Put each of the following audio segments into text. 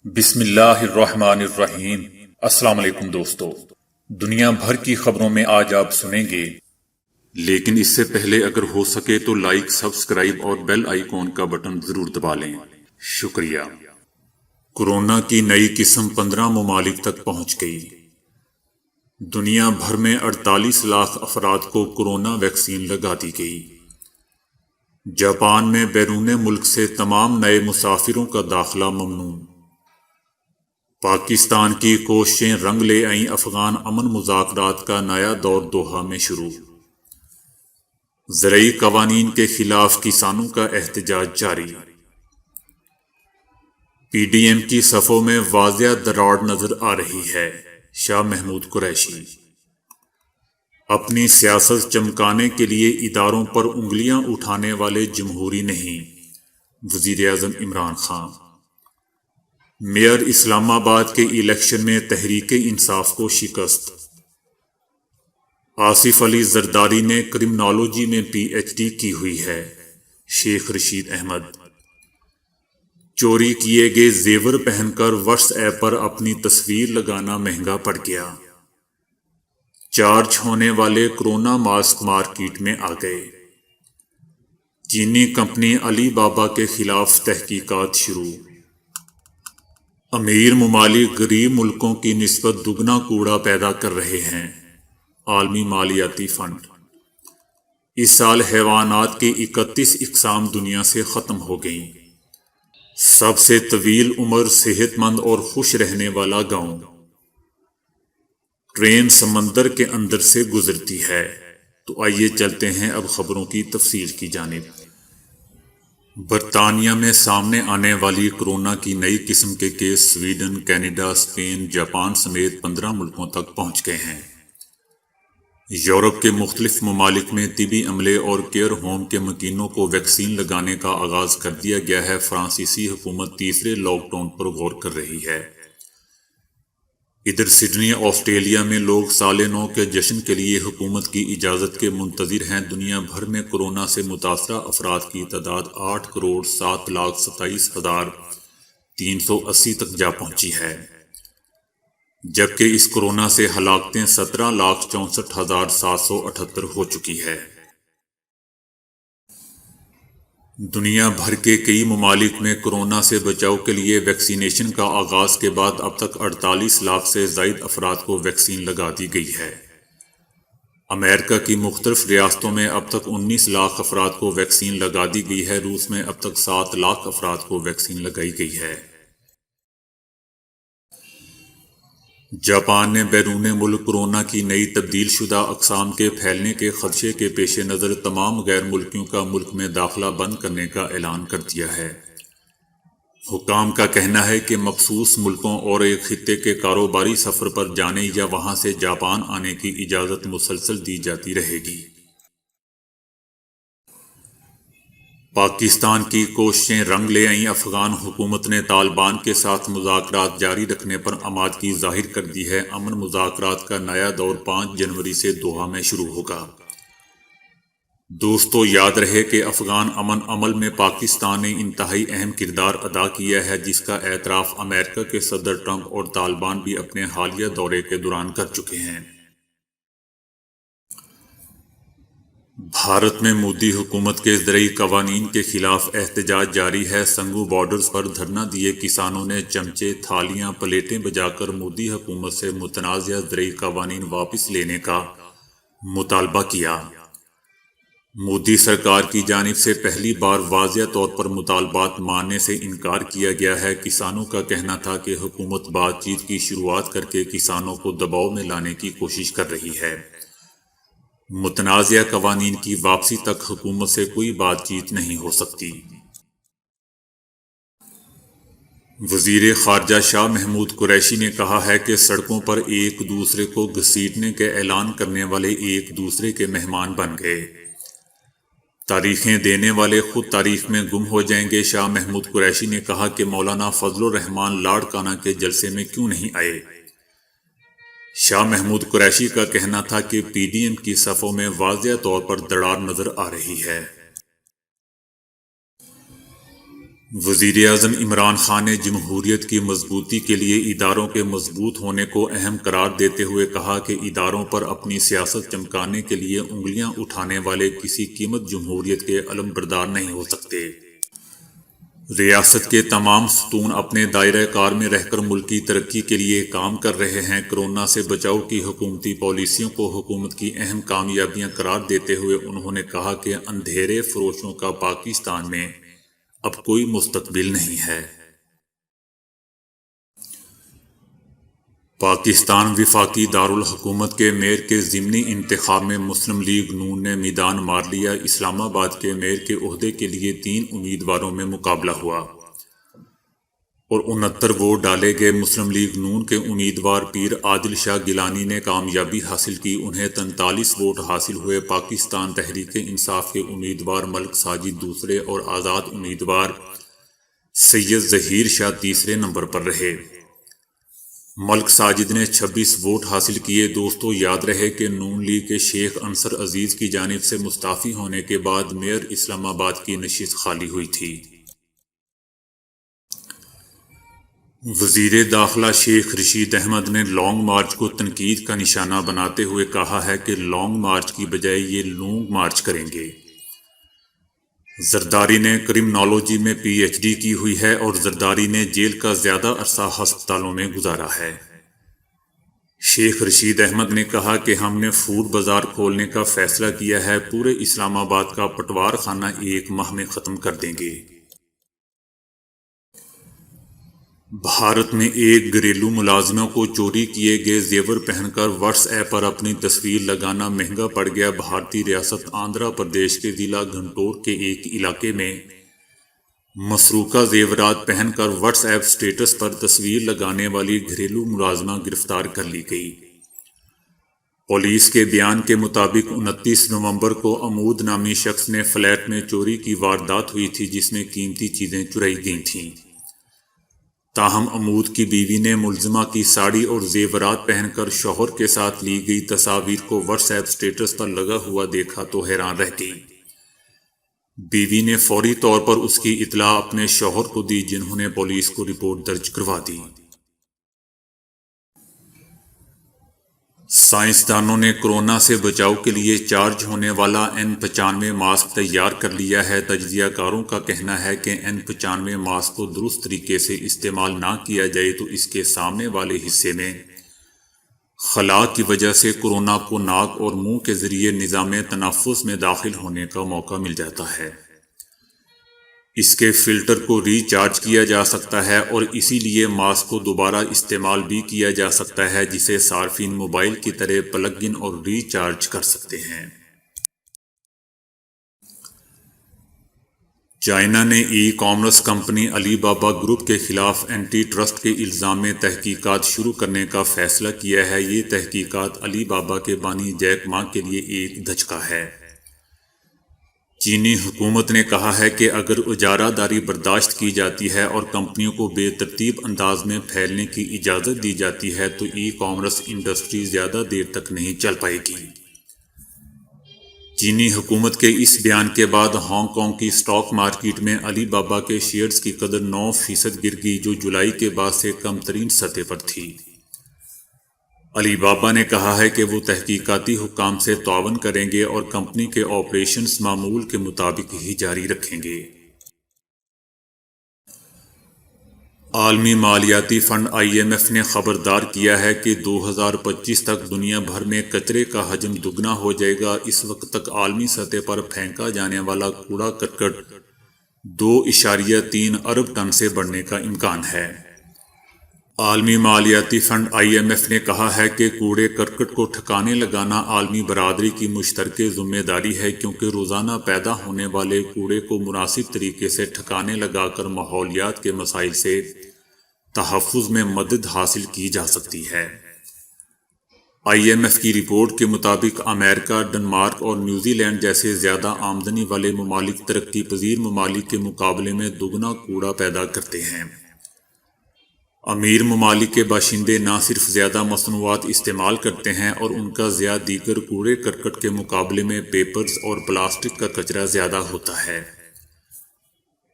بسم اللہ الرحمن الرحیم۔ السلام علیکم دوستو، دنیا بھر کی خبروں میں آج آپ سنیں گے، لیکن اس سے پہلے اگر ہو سکے تو لائک، سبسکرائب اور بیل آئیکن کا بٹن ضرور دبا لیں۔ شکریہ۔ کورونا کی نئی قسم 15 ممالک تک پہنچ گئی۔ دنیا بھر میں 48 لاکھ افراد کو کورونا ویکسین لگا دی گئی۔ جاپان میں بیرون ملک سے تمام نئے مسافروں کا داخلہ ممنوع۔ پاکستان کی کوششیں رنگ لے آئیں، افغان امن مذاکرات کا نیا دور دوحہ میں شروع۔ زرعی قوانین کے خلاف کسانوں کا احتجاج جاری۔ پی ڈی ایم کی صفوں میں واضح دراڑ نظر آ رہی ہے، شاہ محمود قریشی۔ اپنی سیاست چمکانے کے لیے اداروں پر انگلیاں اٹھانے والے جمہوری نہیں، وزیر اعظم عمران خان۔ میئر اسلام آباد کے الیکشن میں تحریک انصاف کو شکست۔ آصف علی زرداری نے کرمنالوجی میں پی ایچ ڈی کی ہوئی ہے، شیخ رشید احمد۔ چوری کیے گئے زیور پہن کر واٹس ایپ پر اپنی تصویر لگانا مہنگا پڑ گیا۔ چارج ہونے والے کورونا ماسک مارکیٹ میں آ گئے۔ چینی کمپنی علی بابا کے خلاف تحقیقات شروع۔ امیر ممالک غریب ملکوں کی نسبت دگنا کوڑا پیدا کر رہے ہیں، عالمی مالیاتی فنڈ۔ اس سال حیوانات کی 31 اقسام دنیا سے ختم ہو گئیں۔ سب سے طویل عمر، صحت مند اور خوش رہنے والا گاؤں۔ ٹرین سمندر کے اندر سے گزرتی ہے۔ تو آئیے چلتے ہیں اب خبروں کی تفصیل کی جانب۔ برطانیہ میں سامنے آنے والی کورونا کی نئی قسم کے case Sweden, Canada, Spain, Japan سمیت 15 ملکوں تک پہنچ گئے ہیں۔ یورپ کے مختلف ممالک میں طبی عملے اور کیئر ہوم کے مکینوں کو ویکسین لگانے کا آغاز کر دیا گیا ہے۔ فرانسیسی حکومت تیسرے لاک ڈاؤن پر غور کر رہی ہے۔ ادھر سڈنی، آسٹریلیا میں لوگ سال نو کے جشن کے لیے حکومت کی اجازت کے منتظر ہیں۔ دنیا بھر میں کورونا سے متاثرہ افراد کی تعداد 8,07,27,380 تک جا پہنچی ہے، جبکہ اس کورونا سے ہلاکتیں 17,64,778 ہو چکی ہے۔ دنیا بھر کے کئی ممالک میں کورونا سے بچاؤ کے لیے ویکسینیشن کا آغاز کے بعد اب تک 48 لاکھ سے زائد افراد کو ویکسین لگا دی گئی ہے۔ امریکہ کی مختلف ریاستوں میں اب تک 19 لاکھ افراد کو ویکسین لگا دی گئی ہے۔ روس میں اب تک 7 لاکھ افراد کو ویکسین لگائی گئی ہے۔ جاپان نے بیرون ملک کورونا کی نئی تبدیل شدہ اقسام کے پھیلنے کے خدشے کے پیش نظر تمام غیر ملکیوں کا ملک میں داخلہ بند کرنے کا اعلان کر دیا ہے۔ حکام کا کہنا ہے کہ مخصوص ملکوں اور ایک خطے کے کاروباری سفر پر جانے یا وہاں سے جاپان آنے کی اجازت مسلسل دی جاتی رہے گی۔ پاکستان کی کوششیں رنگ لے آئیں، افغان حکومت نے طالبان کے ساتھ مذاکرات جاری رکھنے پر آمادگی ظاہر کر دی ہے۔ امن مذاکرات کا نیا دور 5 جنوری سے دوحہ میں شروع ہوگا۔ دوستو، یاد رہے کہ افغان امن عمل میں پاکستان نے انتہائی اہم کردار ادا کیا ہے، جس کا اعتراف امریکہ کے صدر ٹرمپ اور طالبان بھی اپنے حالیہ دورے کے دوران کر چکے ہیں۔ بھارت میں مودی حکومت کے زرعی قوانین کے خلاف احتجاج جاری ہے۔ سنگھو بارڈرز پر دھرنا دیے کسانوں نے چمچے، تھالیاں، پلیٹیں بجا کر مودی حکومت سے متنازع زرعی قوانین واپس لینے کا مطالبہ کیا۔ مودی سرکار کی جانب سے پہلی بار واضح طور پر مطالبات ماننے سے انکار کیا گیا ہے۔ کسانوں کا کہنا تھا کہ حکومت بات چیت کی شروعات کر کے کسانوں کو دباؤ میں لانے کی کوشش کر رہی ہے۔ متنازع قوانین کی واپسی تک حکومت سے کوئی بات چیت نہیں ہو سکتی۔ وزیر خارجہ شاہ محمود قریشی نے کہا ہے کہ سڑکوں پر ایک دوسرے کو گھسیٹنے کے اعلان کرنے والے ایک دوسرے کے مہمان بن گئے۔ تاریخیں دینے والے خود تاریخ میں گم ہو جائیں گے۔ شاہ محمود قریشی نے کہا کہ مولانا فضل الرحمان لاڑکانہ کے جلسے میں کیوں نہیں آئے۔ شاہ محمود قریشی کا کہنا تھا کہ پی ڈی ایم کی صفوں میں واضح طور پر دراڑ نظر آ رہی ہے۔ وزیراعظم عمران خان نے جمہوریت کی مضبوطی کے لیے اداروں کے مضبوط ہونے کو اہم قرار دیتے ہوئے کہا کہ اداروں پر اپنی سیاست چمکانے کے لیے انگلیاں اٹھانے والے کسی قیمت جمہوریت کے علمبردار نہیں ہو سکتے۔ ریاست کے تمام ستون اپنے دائرہ کار میں رہ کر ملکی ترقی کے لیے کام کر رہے ہیں۔ کورونا سے بچاؤ کی حکومتی پالیسیوں کو حکومت کی اہم کامیابیاں قرار دیتے ہوئے انہوں نے کہا کہ اندھیرے فروشوں کا پاکستان میں اب کوئی مستقبل نہیں ہے۔ پاکستان وفاقی دارالحکومت کے میئر کے ضمنی انتخاب میں مسلم لیگ نون نے میدان مار لیا۔ اسلام آباد کے میئر کے عہدے کے لیے 3 امیدواروں میں مقابلہ ہوا اور 69 ووٹ ڈالے گئے۔ مسلم لیگ نون کے امیدوار پیر عادل شاہ گیلانی نے کامیابی حاصل کی، انہیں 43 ووٹ حاصل ہوئے۔ پاکستان تحریک انصاف کے امیدوار ملک ساجد دوسرے اور آزاد امیدوار سید ظہیر شاہ تیسرے نمبر پر رہے۔ ملک ساجد نے 26 ووٹ حاصل کیے۔ دوستو، یاد رہے کہ نون لیگ کے شیخ انصر عزیز کی جانب سے مستعفی ہونے کے بعد میئر اسلام آباد کی نشست خالی ہوئی تھی۔ وزیر داخلہ شیخ رشید احمد نے لانگ مارچ کو تنقید کا نشانہ بناتے ہوئے کہا ہے کہ لانگ مارچ کی بجائے یہ لونگ مارچ کریں گے۔ زرداری نے کرمنالوجی میں پی ایچ ڈی کی ہوئی ہے اور زرداری نے جیل کا زیادہ عرصہ ہسپتالوں میں گزارا ہے۔ شیخ رشید احمد نے کہا کہ ہم نے فوڈ بازار کھولنے کا فیصلہ کیا ہے، پورے اسلام آباد کا پٹوار خانہ 1 ماہ میں ختم کر دیں گے۔ بھارت میں ایک گھریلو ملازموں کو چوری کیے گئے زیور پہن کر واٹس ایپ پر اپنی تصویر لگانا مہنگا پڑ گیا۔ بھارتی ریاست آندھرا پردیش کے ضلع گھنٹور کے ایک علاقے میں مسروقہ زیورات پہن کر واٹس ایپ سٹیٹس پر تصویر لگانے والی گھریلو ملازمہ گرفتار کر لی گئی۔ پولیس کے بیان کے مطابق 29 نومبر کو عمود نامی شخص نے فلیٹ میں چوری کی واردات ہوئی تھی جس میں قیمتی چیزیں چرائی گئی تھیں۔ تاہم عمود کی بیوی نے ملزمہ کی ساڑی اور زیورات پہن کر شوہر کے ساتھ لی گئی تصاویر کو واٹس ایپ سٹیٹس پر لگا ہوا دیکھا تو حیران رہ گئی۔ بیوی نے فوری طور پر اس کی اطلاع اپنے شوہر کو دی، جنہوں نے پولیس کو رپورٹ درج کروا دی۔ سائنسدانوں نے کورونا سے بچاؤ کے لیے چارج ہونے والا N95 ماسک تیار کر لیا ہے۔ تجزیہ کاروں کا کہنا ہے کہ N95 ماسک کو درست طریقے سے استعمال نہ کیا جائے تو اس کے سامنے والے حصے میں خلا کی وجہ سے کورونا کو ناک اور منہ کے ذریعے نظام تنفس میں داخل ہونے کا موقع مل جاتا ہے۔ اس کے فلٹر کو ری چارج کیا جا سکتا ہے اور اسی لیے ماسک کو دوبارہ استعمال بھی کیا جا سکتا ہے، جسے صارفین موبائل کی طرح پلگ ان اور ری چارج کر سکتے ہیں۔ چائنا نے ای کامرس کمپنی علی بابا گروپ کے خلاف اینٹی ٹرسٹ کے الزام میں تحقیقات شروع کرنے کا فیصلہ کیا ہے۔ یہ تحقیقات علی بابا کے بانی جیک ما کے لیے ایک دھچکا ہے۔ چینی حکومت نے کہا ہے کہ اگر اجارہ داری برداشت کی جاتی ہے اور کمپنیوں کو بے ترتیب انداز میں پھیلنے کی اجازت دی جاتی ہے تو ای کامرس انڈسٹری زیادہ دیر تک نہیں چل پائے گی۔ چینی حکومت کے اس بیان کے بعد ہانگ کانگ کی اسٹاک مارکیٹ میں علی بابا کے شیئرز کی قدر 9% گر گئی، جو جولائی کے بعد سے کم ترین سطح پر تھی۔ علی بابا نے کہا ہے کہ وہ تحقیقاتی حکام سے تعاون کریں گے اور کمپنی کے آپریشنز معمول کے مطابق ہی جاری رکھیں گے۔ عالمی مالیاتی فنڈ IMF نے خبردار کیا ہے کہ 2025 تک دنیا بھر میں کچرے کا حجم دگنا ہو جائے گا۔ اس وقت تک عالمی سطح پر پھینکا جانے والا کوڑا کرکٹ 2.3 ارب ٹن سے بڑھنے کا امکان ہے۔ عالمی مالیاتی فنڈ IMF نے کہا ہے کہ کوڑے کرکٹ کو ٹھکانے لگانا عالمی برادری کی مشترکہ ذمہ داری ہے، کیونکہ روزانہ پیدا ہونے والے کوڑے کو مناسب طریقے سے ٹھکانے لگا کر ماحولیات کے مسائل سے تحفظ میں مدد حاصل کی جا سکتی ہے۔ IMF کی رپورٹ کے مطابق امریکہ، ڈنمارک اور نیوزی لینڈ جیسے زیادہ آمدنی والے ممالک ترقی پذیر ممالک کے مقابلے میں دگنا کوڑا پیدا کرتے ہیں۔ امیر ممالک کے باشندے نہ صرف زیادہ مصنوعات استعمال کرتے ہیں اور ان کا ضیاع دیگر کوڑے کرکٹ کے مقابلے میں پیپرز اور پلاسٹک کا کچرا زیادہ ہوتا ہے۔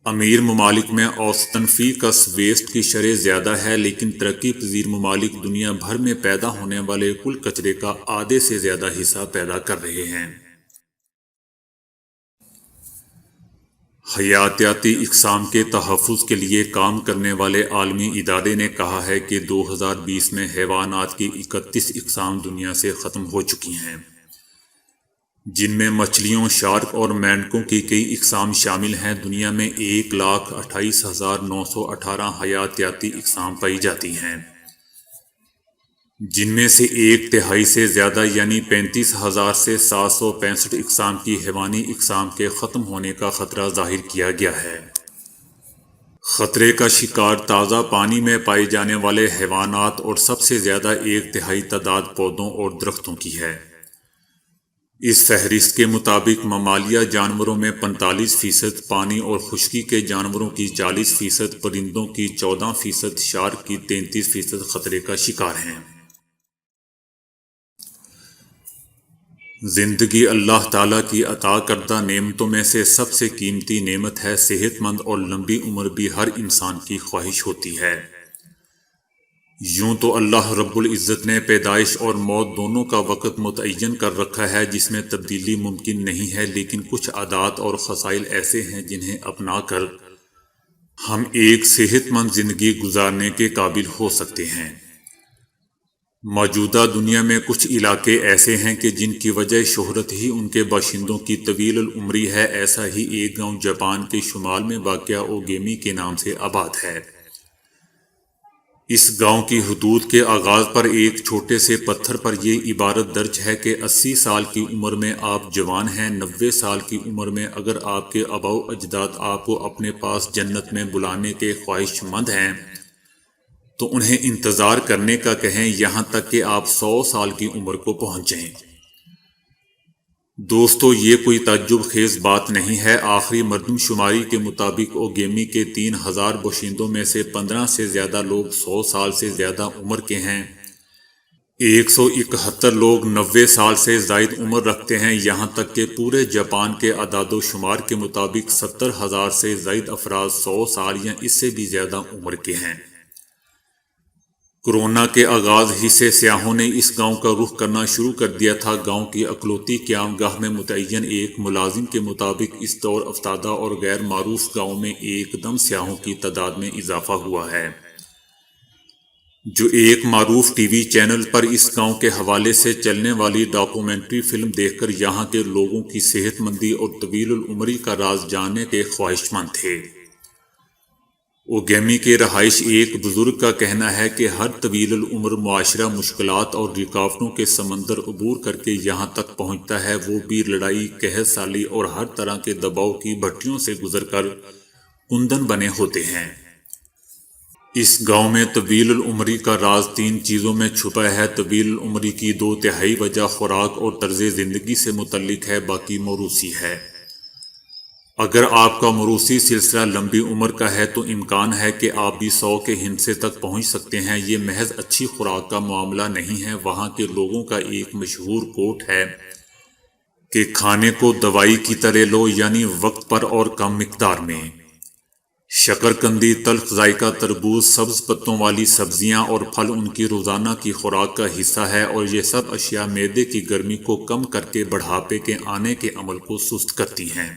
امیر ممالک میں اوسطاً فی کس ویسٹ کی شرح زیادہ ہے، لیکن ترقی پذیر ممالک دنیا بھر میں پیدا ہونے والے کل کچرے کا آدھے سے زیادہ حصہ پیدا کر رہے ہیں۔ حیاتیاتی اقسام کے تحفظ کے لیے کام کرنے والے عالمی ادارے نے کہا ہے کہ 2020 میں حیوانات کی 31 اقسام دنیا سے ختم ہو چکی ہیں، جن میں مچھلیوں، شارک اور مینڈکوں کی کئی اقسام شامل ہیں۔ دنیا میں 1,28,918 حیاتیاتی اقسام پائی جاتی ہیں، جن میں سے ایک تہائی سے زیادہ یعنی 35,000 سے 765 اقسام کی حیوانی اقسام کے ختم ہونے کا خطرہ ظاہر کیا گیا ہے۔ خطرے کا شکار تازہ پانی میں پائے جانے والے حیوانات اور سب سے زیادہ ایک تہائی تعداد پودوں اور درختوں کی ہے۔ اس فہرست کے مطابق ممالیہ جانوروں میں 45%، پانی اور خشکی کے جانوروں کی 40%، پرندوں کی 14%، شارک کی 33% خطرے کا شکار ہیں۔ زندگی اللہ تعالیٰ کی عطا کردہ نعمتوں میں سے سب سے قیمتی نعمت ہے۔ صحت مند اور لمبی عمر بھی ہر انسان کی خواہش ہوتی ہے۔ یوں تو اللہ رب العزت نے پیدائش اور موت دونوں کا وقت متعین کر رکھا ہے، جس میں تبدیلی ممکن نہیں ہے، لیکن کچھ عادات اور خصائل ایسے ہیں جنہیں اپنا کر ہم ایک صحت مند زندگی گزارنے کے قابل ہو سکتے ہیں۔ موجودہ دنیا میں کچھ علاقے ایسے ہیں کہ جن کی وجہ شہرت ہی ان کے باشندوں کی طویل العمری ہے۔ ایسا ہی ایک گاؤں جاپان کے شمال میں واقع اوگیمی کے نام سے آباد ہے۔ اس گاؤں کی حدود کے آغاز پر ایک چھوٹے سے پتھر پر یہ عبارت درج ہے کہ 80 سال کی عمر میں آپ جوان ہیں، 90 سال کی عمر میں اگر آپ کے آباء و اجداد آپ کو اپنے پاس جنت میں بلانے کے خواہش مند ہیں تو انہیں انتظار کرنے کا کہیں، یہاں تک کہ آپ 100 سال کی عمر کو پہنچ جائیں۔ دوستو، یہ کوئی تعجب خیز بات نہیں ہے۔ آخری مردم شماری کے مطابق اوگیمی کے 3,000 باشندوں میں سے 15 سے زیادہ لوگ 100 سال سے زیادہ عمر کے ہیں۔ 171 لوگ 90 سال سے زائد عمر رکھتے ہیں، یہاں تک کہ پورے جاپان کے اعداد و شمار کے مطابق 70,000 سے زائد افراد 100 سال یا اس سے بھی زیادہ عمر کے ہیں۔ کورونا کے آغاز ہی سے سیاحوں نے اس گاؤں کا رخ کرنا شروع کر دیا تھا۔ گاؤں کی اقلیتی قیام گاہ میں متعین ایک ملازم کے مطابق اس دور افتادہ اور غیر معروف گاؤں میں ایک دم سیاحوں کی تعداد میں اضافہ ہوا ہے، جو ایک معروف ٹی وی چینل پر اس گاؤں کے حوالے سے چلنے والی ڈاکومنٹری فلم دیکھ کر یہاں کے لوگوں کی صحت مندی اور طویل العمری کا راز جاننے کے خواہش مند تھے۔ اوگیمی کے رہائش ایک بزرگ کا کہنا ہے کہ ہر طویل العمر معاشرہ مشکلات اور رکاوٹوں کے سمندر عبور کر کے یہاں تک پہنچتا ہے، وہ بھی لڑائی، قحط سالی اور ہر طرح کے دباؤ کی بھٹیوں سے گزر کر کندن بنے ہوتے ہیں۔ اس گاؤں میں طویل العمری کا راز 3 چیزوں میں چھپا ہے۔ طویل العمری کی 2/3 وجہ خوراک اور طرز زندگی سے متعلق ہے، باقی موروثی ہے۔ اگر آپ کا موروثی سلسلہ لمبی عمر کا ہے تو امکان ہے کہ آپ بھی 100 کے ہندسے تک پہنچ سکتے ہیں۔ یہ محض اچھی خوراک کا معاملہ نہیں ہے۔ وہاں کے لوگوں کا ایک مشہور کوٹ ہے کہ کھانے کو دوائی کی طرح لو، یعنی وقت پر اور کم مقدار میں۔ شکرقندی، تلخ ذائقہ تربوز، سبز پتوں والی سبزیاں اور پھل ان کی روزانہ کی خوراک کا حصہ ہے، اور یہ سب اشیاء معدے کی گرمی کو کم کر کے بڑھاپے کے آنے کے عمل کو سست کرتی ہیں۔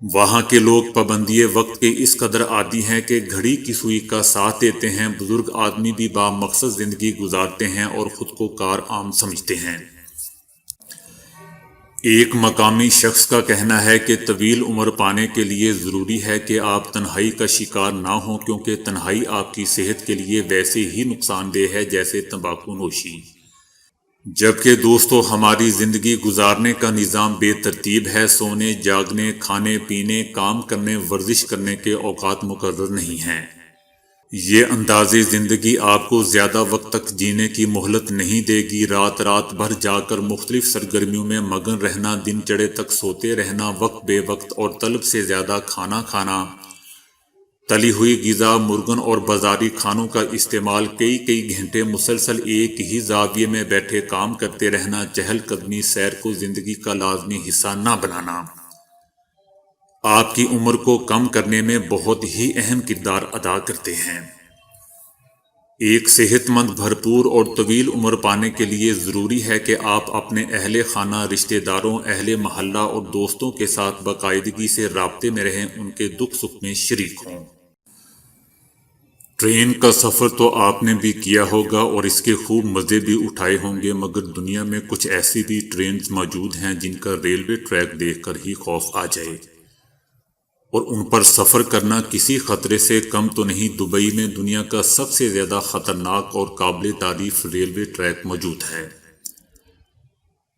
وہاں کے لوگ پابندی وقت کے اس قدر عادی ہیں کہ گھڑی کی سوئی کا ساتھ دیتے ہیں۔ بزرگ آدمی بھی با مقصد زندگی گزارتے ہیں اور خود کو کار عام سمجھتے ہیں۔ ایک مقامی شخص کا کہنا ہے کہ طویل عمر پانے کے لیے ضروری ہے کہ آپ تنہائی کا شکار نہ ہوں، کیونکہ تنہائی آپ کی صحت کے لیے ویسے ہی نقصان دہ ہے جیسے تمباکو نوشی۔ جبکہ دوستو، ہماری زندگی گزارنے کا نظام بے ترتیب ہے۔ سونے، جاگنے، کھانے پینے، کام کرنے، ورزش کرنے کے اوقات مقرر نہیں ہیں۔ یہ انداز زندگی آپ کو زیادہ وقت تک جینے کی مہلت نہیں دے گی۔ رات رات بھر جا کر مختلف سرگرمیوں میں مگن رہنا، دن چڑھے تک سوتے رہنا، وقت بے وقت اور طلب سے زیادہ کھانا کھانا، تلی ہوئی غذا، مرغن اور بازاری کھانوں کا استعمال، کئی گھنٹے مسلسل ایک ہی زاویے میں بیٹھے کام کرتے رہنا، چہل قدمی، سیر کو زندگی کا لازمی حصہ نہ بنانا، آپ کی عمر کو کم کرنے میں بہت ہی اہم کردار ادا کرتے ہیں۔ ایک صحت مند، بھرپور اور طویل عمر پانے کے لیے ضروری ہے کہ آپ اپنے اہل خانہ، رشتہ داروں، اہل محلہ اور دوستوں کے ساتھ باقاعدگی سے رابطے میں رہیں، ان کے دکھ سکھ میں شریک ہوں۔ ٹرین کا سفر تو آپ نے بھی کیا ہوگا اور اس کے خوب مزے بھی اٹھائے ہوں گے، مگر دنیا میں کچھ ایسی بھی ٹرینز موجود ہیں جن کا ریلوے ٹریک دیکھ کر ہی خوف آ جائے، اور ان پر سفر کرنا کسی خطرے سے کم تو نہیں۔ دبئی میں دنیا کا سب سے زیادہ خطرناک اور قابل تعریف ریلوے ٹریک موجود ہے،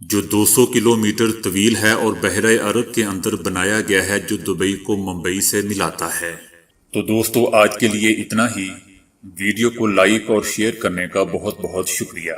جو 200 کلومیٹر طویل ہے اور بحیرہ عرب کے اندر بنایا گیا ہے، جو دبئی کو ممبئی سے ملاتا ہے۔ تو دوستو، آج کے لیے اتنا ہی۔ ویڈیو کو لائک اور شیئر کرنے کا بہت بہت شکریہ۔